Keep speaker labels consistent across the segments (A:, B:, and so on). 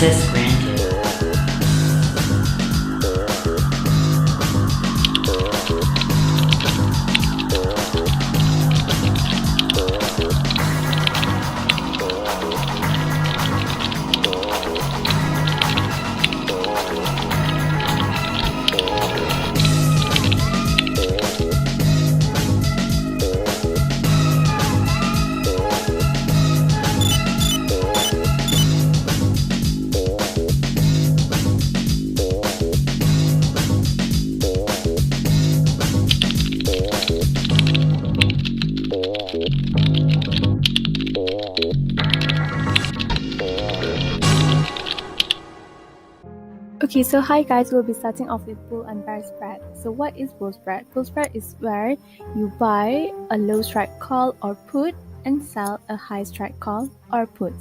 A: Access granted.
B: Okay, so hi guys, we'll be starting off with bull and bear spread. So what is bull spread? Bull spread is where you buy a low strike call or put and sell a high strike call or put.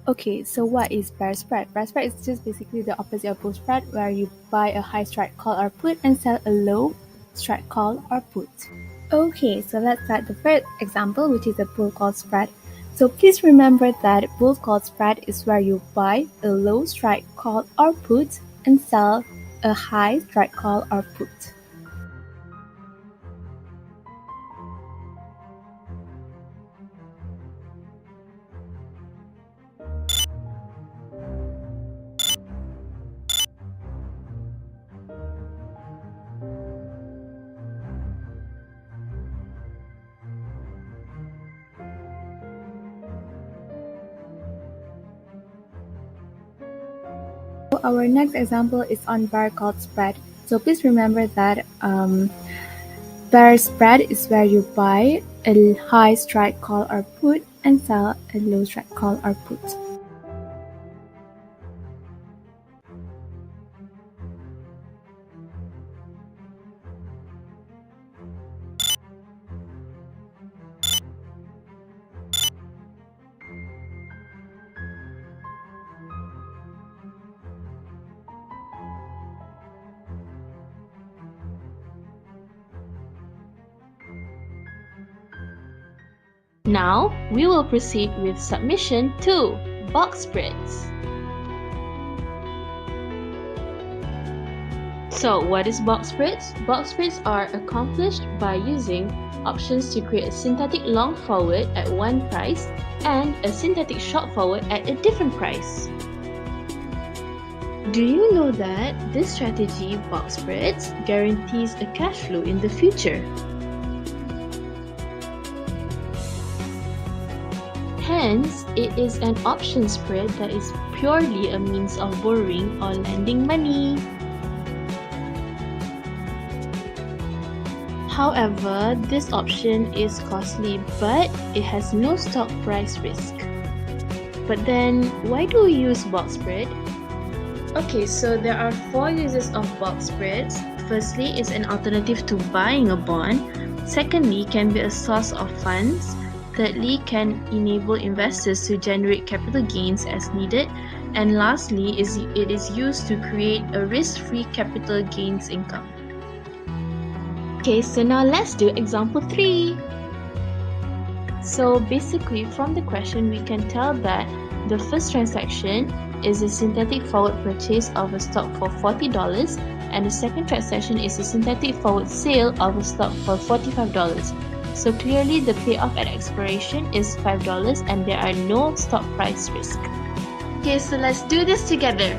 B: Okay, so what is bear spread? Bear spread is just basically the opposite of bull spread, where you buy a high strike call or put and sell a low strike call or put. Okay, so let's start the first example, which is a bull call spread. So please remember that bull call spread is where you buy a low strike call or put and sell a high strike call or put. Our next example is on bear call spread. So please remember that bear spread is where you buy a high strike call or put and sell a low strike call or put.
C: Now, we will proceed with submission 2, box spreads. So, what is box spreads? Box spreads are accomplished by using options to create a synthetic long forward at one price and a synthetic short forward at a different price. Do you know that this strategy, box spreads, guarantees a cash flow in the future? Hence, it is an option spread that is purely a means of borrowing or lending money. However, this option is costly, but it has no stock price risk. But then, why do we use box spread? Okay, so there are 4 uses of box spreads. Firstly, it's an alternative to buying a bond. Secondly, can be a source of funds. Thirdly, can enable investors to generate capital gains as needed. And lastly, it is used to create a risk-free capital gains income. Okay, so now let's do example 3. So basically, from the question, we can tell that the first transaction is a synthetic forward purchase of a stock for $40, and the second transaction is a synthetic forward sale of a stock for $45. So clearly the payoff at expiration is $5 and there are no stock price risk. Okay, so let's do this together.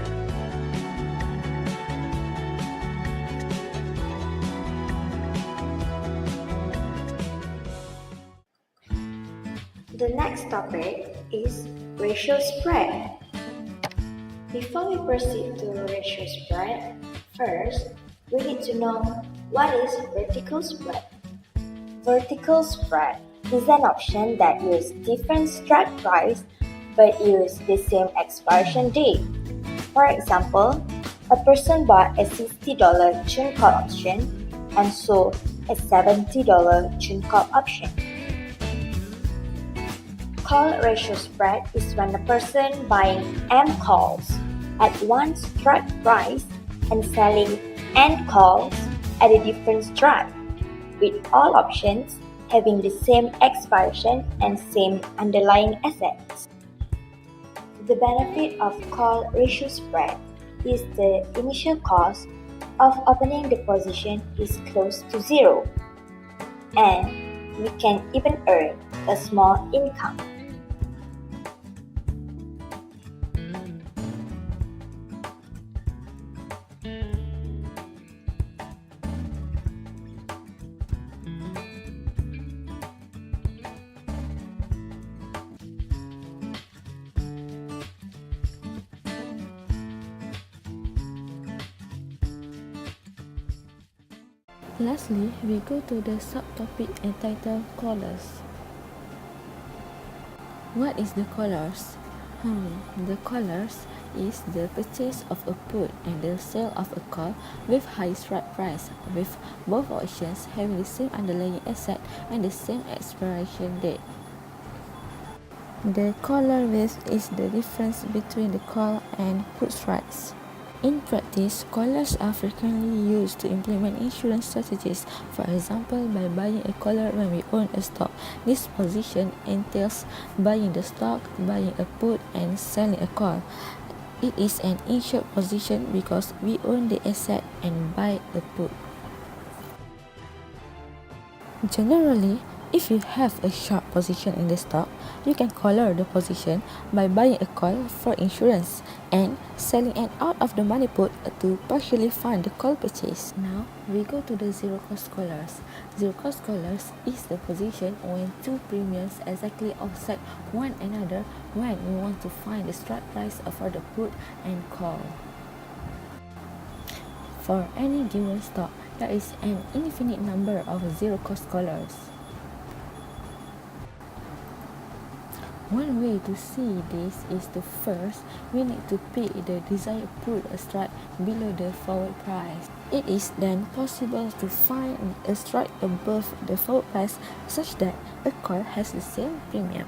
D: The next topic is ratio spread. Before we proceed to ratio spread, first we need to know what is vertical spread. Vertical spread is an option that uses different strike price but use the same expiration date. For example, a person bought a $60 June call option and sold a $70 June call option. Call ratio spread is when a person buying M calls at one strike price and selling N calls at a different strike, with all options having the same expiration and same underlying assets. The benefit of call ratio spread is the initial cost of opening the position is close to zero, and we can even earn a small income.
A: Lastly, we go to the subtopic entitled Collars. What is the collars? The collars is the purchase of a put and the sale of a call with high strike price, with both options having the same underlying asset and the same expiration date. The collar risk is the difference between the call and put strikes. In practice, collars are frequently used to implement insurance strategies, for example by buying a collar when we own a stock. This position entails buying the stock, buying a put, and selling a call. It is an insured position because we own the asset and buy a put. Generally, if you have a short position in the stock, you can collar the position by buying a call for insurance and selling an out-of-the-money put to partially fund the call purchase. Now, we go to the zero-cost collars. Zero-cost collars is the position when two premiums exactly offset one another when we want to find the strike price for the put and call. For any given stock, there is an infinite number of zero-cost collars. One way to see this is to first, we need to pick the desired put strike below the forward price. It is then possible to find a strike above the forward price such that a call has the same premium.